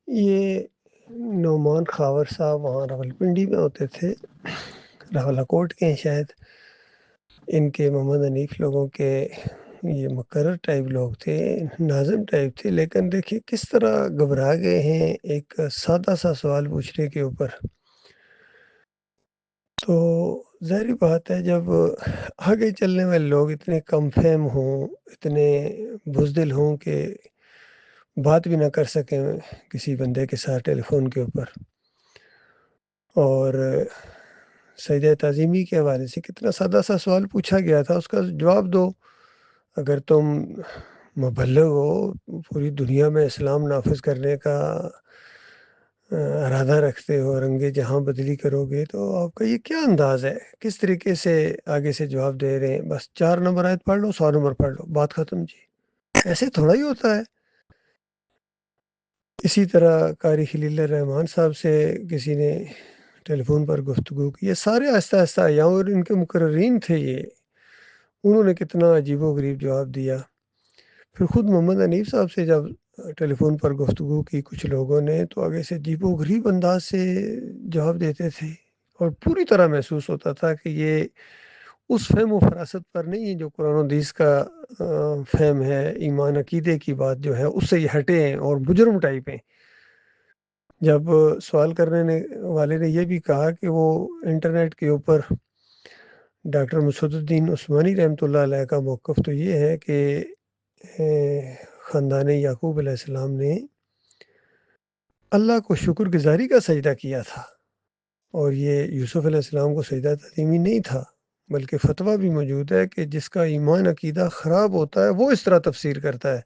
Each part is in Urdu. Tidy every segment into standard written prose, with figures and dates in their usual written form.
یہ نعمان خاور صاحب وہاں راولپنڈی میں ہوتے تھے، راولہ کوٹ کے ہیں شاید۔ ان کے محمد حنیف لوگوں کے یہ مقرر ٹائپ لوگ تھے، ناظم ٹائپ تھے، لیکن دیکھیے کس طرح گھبرا گئے ہیں ایک سادہ سا سوال پوچھنے کے اوپر۔ تو ظاہری بات ہے جب آگے چلنے والے لوگ اتنے کم فہم ہوں، اتنے بزدل ہوں کہ بات بھی نہ کر سکیں کسی بندے کے ساتھ ٹیلی فون کے اوپر، اور سجدہ تعظیمی کے حوالے سے کتنا سادہ سا سوال پوچھا گیا تھا، اس کا جواب دو۔ اگر تم مبلغ ہو، پوری دنیا میں اسلام نافذ کرنے کا ارادہ رکھتے ہو، رنگ جہاں بدلی کرو گے، تو آپ کا یہ کیا انداز ہے؟ کس طریقے سے آگے سے جواب دے رہے ہیں؟ بس 4 نمبر آیت پڑھ لو، 100 نمبر پڑھ لو، بات ختم جی۔ ایسے تھوڑا ہی ہوتا ہے۔ اسی طرح قاری خلیل الرحمن صاحب سے کسی نے ٹیلی فون پر گفتگو کی، یہ سارے آہستہ آہستہ آیا، اور ان کے مقررین تھے یہ، انہوں نے کتنا عجیب و غریب جواب دیا۔ پھر خود محمد حنیف صاحب سے جب ٹیلی فون پر گفتگو کی کچھ لوگوں نے، تو آگے سے عجیب و غریب انداز سے جواب دیتے تھے، اور پوری طرح محسوس ہوتا تھا کہ یہ اس فہم و فراست پر نہیں ہے جو قرآن و حدیث کا فہم ہے، ایمان عقیدے کی بات جو ہے اس سے یہ ہٹے ہیں اور مجرم ٹائپ ہیں۔ جب سوال کرنے والے نے یہ بھی کہا کہ وہ انٹرنیٹ کے اوپر ڈاکٹر مسعود الدین عثمانی رحمۃ اللہ علیہ کا موقف تو یہ ہے کہ خاندان یعقوب علیہ السلام نے اللہ کو شکر گزاری کا سجدہ کیا تھا، اور یہ یوسف علیہ السلام کو سجدہ تعظیمی نہیں تھا، بلکہ فتویٰ بھی موجود ہے کہ جس کا ایمان عقیدہ خراب ہوتا ہے وہ اس طرح تفسیر کرتا ہے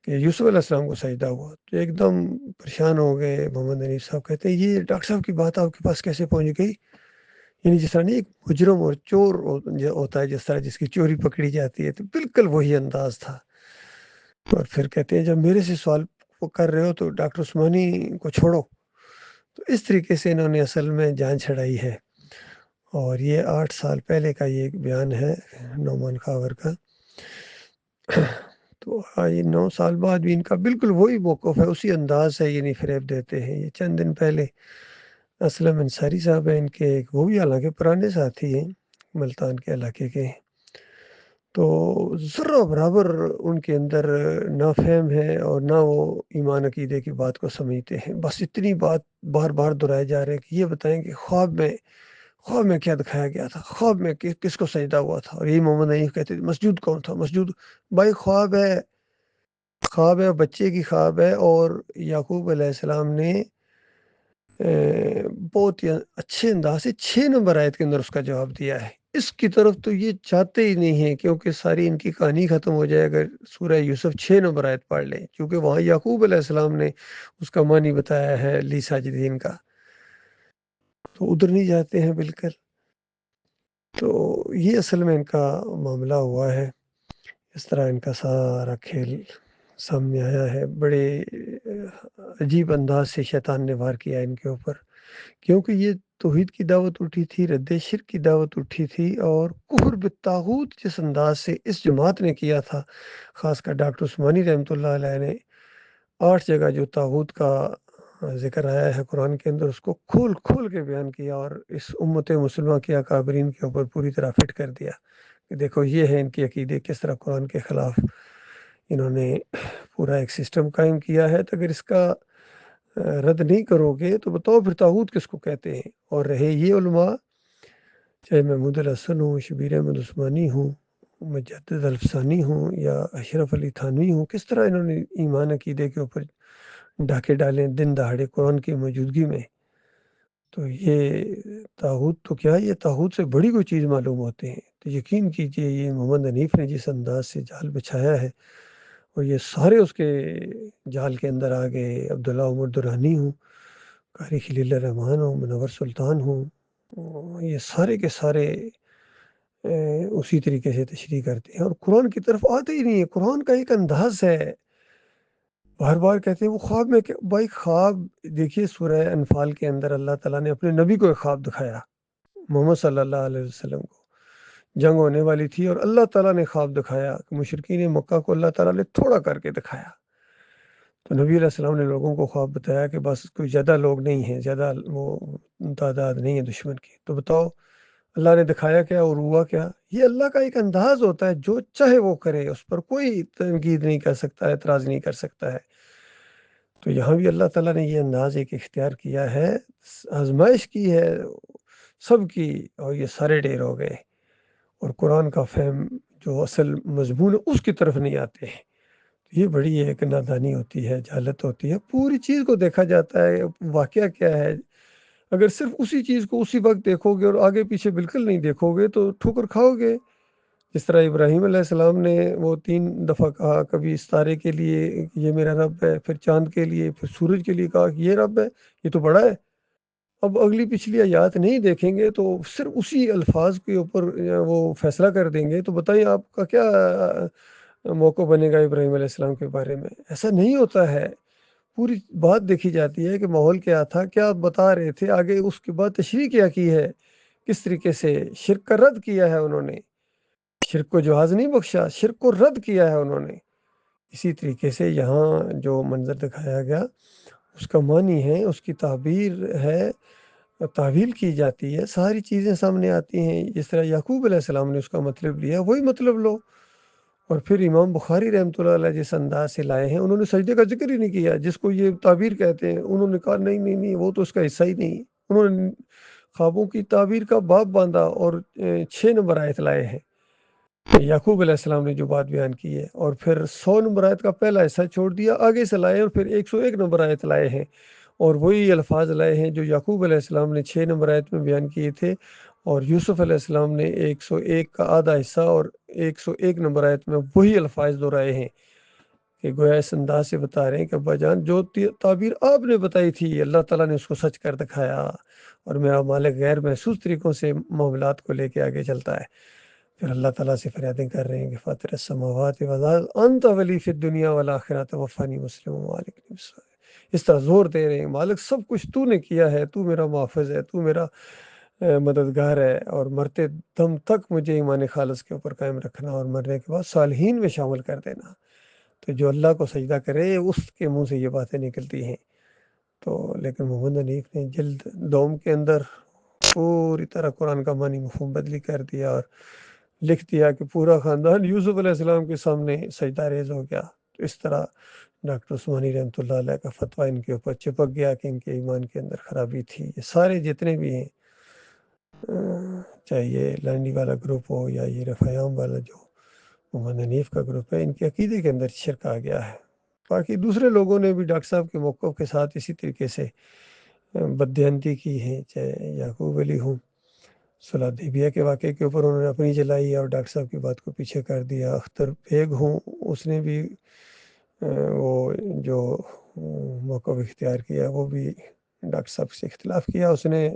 کہ یوسف علیہ السلام کو سجدہ ہوا۔ تو ایک دم پریشان ہو گئے محمد حنیف صاحب، کہتے ہیں یہ ڈاکٹر صاحب کی بات آپ کے پاس کیسے پہنچ گئی؟ یعنی جس طرح نہیں ایک مجرم اور چور ہوتا ہے، جس طرح جس کی چوری پکڑی جاتی ہے، تو بالکل وہی انداز تھا۔ اور پھر کہتے ہیں جب میرے سے سوال کر رہے ہو تو ڈاکٹر عثمانی کو چھوڑو۔ تو اس طریقے سے انہوں نے اصل میں جان چھڑائی ہے، اور یہ 8 سال پہلے کا یہ بیان ہے نعمان خاور کا۔ تو یہ 9 سال بعد بھی ان کا بالکل وہی موقف ہے، اسی انداز سے یعنی فریب دیتے ہیں۔ یہ چند دن پہلے اسلم انصاری صاحب ہیں ان کے، وہ بھی حالانکہ پرانے ساتھی ہیں، ملتان کے علاقے کے، تو ذرہ برابر ان کے اندر نہ فہم ہے اور نہ وہ ایمان عقیدے کی بات کو سمجھتے ہیں۔ بس اتنی بات بار بار دہرائے جا رہے ہیں کہ یہ بتائیں کہ خواب میں کیا دکھایا گیا تھا، خواب میں کس کو سجدہ ہوا تھا؟ اور یہی محمد حنیف کہتے تھے مسجود کون تھا؟ مسجود بھائی خواب ہے، بچے کی خواب ہے، اور یعقوب علیہ السلام نے بہت ہی اچھے انداز سے 6 نمبر آیت کے اندر اس کا جواب دیا ہے۔ اس کی طرف تو یہ چاہتے ہی نہیں ہیں، کیونکہ ساری ان کی کہانی ختم ہو جائے اگر سورہ یوسف 6 نمبر آیت پڑھ لیں، کیونکہ وہاں یعقوب علیہ السلام نے اس کا معنی بتایا ہے لی ساجدین کا، تو ادھر نہیں جاتے ہیں بالکل۔ تو یہ اصل میں ان کا معاملہ ہوا ہے، اس طرح ان کا سارا کھیل سامنے آیا ہے۔ بڑے عجیب انداز سے شیطان نے وار کیا ان کے اوپر، کیونکہ یہ توحید کی دعوت اٹھی تھی، رد شرک کی دعوت اٹھی تھی، اور کفر بالطاغوت جس انداز سے اس جماعت نے کیا تھا، خاص کر ڈاکٹر عثمانی رحمۃ اللہ علیہ نے 8 جگہ جو طاغوت کا ذکر آیا ہے قرآن کے اندر، اس کو کھول کھول کے بیان کیا، اور اس امت مسلمہ کے اکابرین کے اوپر پوری طرح فٹ کر دیا کہ دیکھو یہ ہے ان کی عقیدے، کس طرح قرآن کے خلاف انہوں نے پورا ایک سسٹم قائم کیا ہے۔ تو اگر اس کا رد نہیں کرو گے تو بتاؤ پھر طاغوت کس کو کہتے ہیں؟ اور رہے یہ علماء، چاہے محمود الحسن ہوں، شبیر احمد عثمانی ہوں، مجدد الفسانی ہوں، یا اشرف علی تھانوی ہوں، کس طرح انہوں نے ایمان عقیدے کے اوپر ڈھاکے ڈالیں دن دہاڑے قرآن کی موجودگی میں۔ تو یہ طاغوت تو کیا، یہ طاغوت سے بڑی کوئی چیز معلوم ہوتے ہیں۔ تو یقین کیجئے یہ محمد حنیف نے جس انداز سے جال بچھایا ہے، اور یہ سارے اس کے جال کے اندر آ گئے، عبداللہ عمر درانی ہوں، قاری خلیل الرحمن ہوں، منور سلطان ہوں، یہ سارے کے سارے اسی طریقے سے تشریح کرتے ہیں، اور قرآن کی طرف آتے ہی نہیں ہے۔ قرآن کا ایک انداز ہے، بار بار کہتے ہیں وہ خواب میں بھائی خواب دیکھیے، سورہ انفال کے اندر اللہ تعالیٰ نے اپنے نبی کو ایک خواب دکھایا، محمد صلی اللہ علیہ وسلم کو جنگ ہونے والی تھی، اور اللہ تعالیٰ نے خواب دکھایا کہ مشرکین مکہ کو اللہ تعالیٰ نے تھوڑا کر کے دکھایا۔ تو نبی علیہ السلام نے لوگوں کو خواب بتایا کہ بس کوئی زیادہ لوگ نہیں ہیں، زیادہ وہ تعداد نہیں ہے دشمن کی، تو بتاؤ اللہ نے دکھایا کیا اور ہوا کیا؟ یہ اللہ کا ایک انداز ہوتا ہے، جو چاہے وہ کرے، اس پر کوئی تنقید نہیں کر سکتا ہے، اعتراض نہیں کر سکتا ہے۔ تو یہاں بھی اللہ تعالیٰ نے یہ انداز ایک اختیار کیا ہے، آزمائش کی ہے سب کی، اور یہ سارے ڈیر ہو گئے، اور قرآن کا فہم جو اصل مضمون ہے اس کی طرف نہیں آتے ہیں۔ یہ بڑی ایک نادانی ہوتی ہے، جہالت ہوتی ہے، پوری چیز کو دیکھا جاتا ہے، واقعہ کیا ہے، اگر صرف اسی چیز کو اسی وقت دیکھو گے اور آگے پیچھے بالکل نہیں دیکھو گے تو ٹھوکر کھاؤ گے۔ جس طرح ابراہیم علیہ السلام نے وہ 3 دفعہ کہا، کبھی ستارے کے لیے کہ یہ میرا رب ہے، پھر چاند کے لیے، پھر سورج کے لیے کہا کہ یہ رب ہے، یہ تو بڑا ہے۔ اب اگلی پچھلی آیات نہیں دیکھیں گے تو صرف اسی الفاظ کے اوپر وہ فیصلہ کر دیں گے، تو بتائیے آپ کا کیا موقع بنے گا ابراہیم علیہ السلام کے بارے میں؟ ایسا نہیں ہوتا ہے، پوری بات دیکھی جاتی ہے کہ ماحول کیا تھا، کیا بتا رہے تھے، آگے اس کے بعد تشریح کیا کی ہے، کس طریقے سے شرک کا رد کیا ہے انہوں نے، شرک کو جواز نہیں بخشا، شرک کو رد کیا ہے انہوں نے۔ اسی طریقے سے یہاں جو منظر دکھایا گیا اس کا معنی ہے، اس کی تعبیر ہے، تعویل کی جاتی ہے، ساری چیزیں سامنے آتی ہیں۔ جس طرح یعقوب علیہ السلام نے اس کا مطلب لیا، وہی مطلب لو۔ اور پھر امام بخاری رحمۃ اللہ علیہ جس انداز سے لائے ہیں، انہوں نے سجدے کا ذکر ہی نہیں کیا، جس کو یہ تعبیر کہتے ہیں، انہوں نے کہا نہیں نہیں نہیں، وہ تو اس کا حصہ ہی نہیں۔ انہوں نے خوابوں کی تعبیر کا باب باندھا اور 6 نمبر آیت لائے ہیں یعقوب علیہ السلام نے جو بات بیان کی ہے، اور پھر 100 نمبر آیت کا پہلا حصہ چھوڑ دیا، آگے سے لائے، اور پھر 101 نمبر آیت لائے ہیں، اور وہی الفاظ لائے ہیں جو یعقوب علیہ السلام نے 6 نمبر آیت میں بیان کیے تھے، اور یوسف علیہ السلام نے 101 کا آدھا حصہ اور 101 نمبر آیت میں وہی الفاظ دہرائے ہیں، کہ گویا اس انداز سے بتا رہے ہیں کہ ابا جان جو تعبیر آپ نے بتائی تھی اللہ تعالیٰ نے اس کو سچ کر دکھایا، اور میرا مالک غیر محسوس طریقوں سے معاملات کو لے کے آگے چلتا ہے۔ پھر اللہ تعالیٰ سے فریادیں کر رہے ہیں کہ فاطر السماوات والارض انت ولی فی الدنیا والآخرہ توفانی مسلم وعلیکم السلام۔ اس طرح زور دے رہے ہیں، مالک سب کچھ تو نے کیا ہے، تو میرا محافظ ہے، تو میرا مددگار ہے، اور مرتے دم تک مجھے ایمان خالص کے اوپر قائم رکھنا، اور مرنے کے بعد صالحین میں شامل کر دینا۔ تو جو اللہ کو سجدہ کرے اس کے منہ سے یہ باتیں نکلتی ہیں۔ تو لیکن محمد حنیف نے جلد دوم کے اندر پوری طرح قرآن کا معنی مفہوم بدلی کر دیا، اور لکھ دیا کہ پورا خاندان یوسف علیہ السلام کے سامنے سجدہ ریز ہو گیا۔ تو اس طرح ڈاکٹر عثمانی رحمۃ اللہ علیہ کا فتویٰ ان کے اوپر چپک گیا کہ ان کے ایمان کے اندر خرابی تھی۔ یہ سارے جتنے بھی ہیں، چاہے یہ لانڈی والا گروپ ہو یا یہ رفیام والا جو محمد حنیف کا گروپ ہے، ان کے عقیدے کے اندر شرک آ گیا ہے۔ باقی دوسرے لوگوں نے بھی ڈاکٹر صاحب کے موقف کے ساتھ اسی طریقے سے بددیانتی کی ہے، چاہے یعقوب علی ہوں، صلاح دیبیہ کے واقعے کے اوپر انہوں نے اپنی جلائی اور ڈاکٹر صاحب کی بات کو پیچھے کر دیا۔ اختر بیگ ہوں، اس نے بھی وہ جو موقف اختیار کیا وہ بھی ڈاکٹر صاحب سے اختلاف کیا اس نے،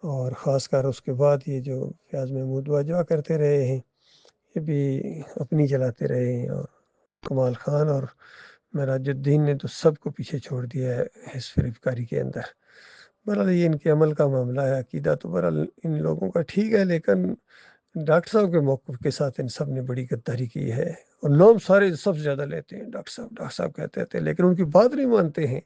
اور خاص کر اس کے بعد یہ جو فیاض محمود واجوہ کرتے رہے ہیں، یہ بھی اپنی جلاتے رہے ہیں، اور کمال خان اور معراج الدین نے تو سب کو پیچھے چھوڑ دیا ہے حزب فریب کاری کے اندر۔ بہرحال یہ ان کے عمل کا معاملہ ہے، عقیدہ تو بہرحال ان لوگوں کا ٹھیک ہے، لیکن ڈاکٹر صاحب کے موقف کے ساتھ ان سب نے بڑی غداری کی ہے، اور نام سارے سب سے زیادہ لیتے ہیں، ڈاکٹر صاحب کہتے ہیں، لیکن ان کی بات نہیں مانتے ہیں۔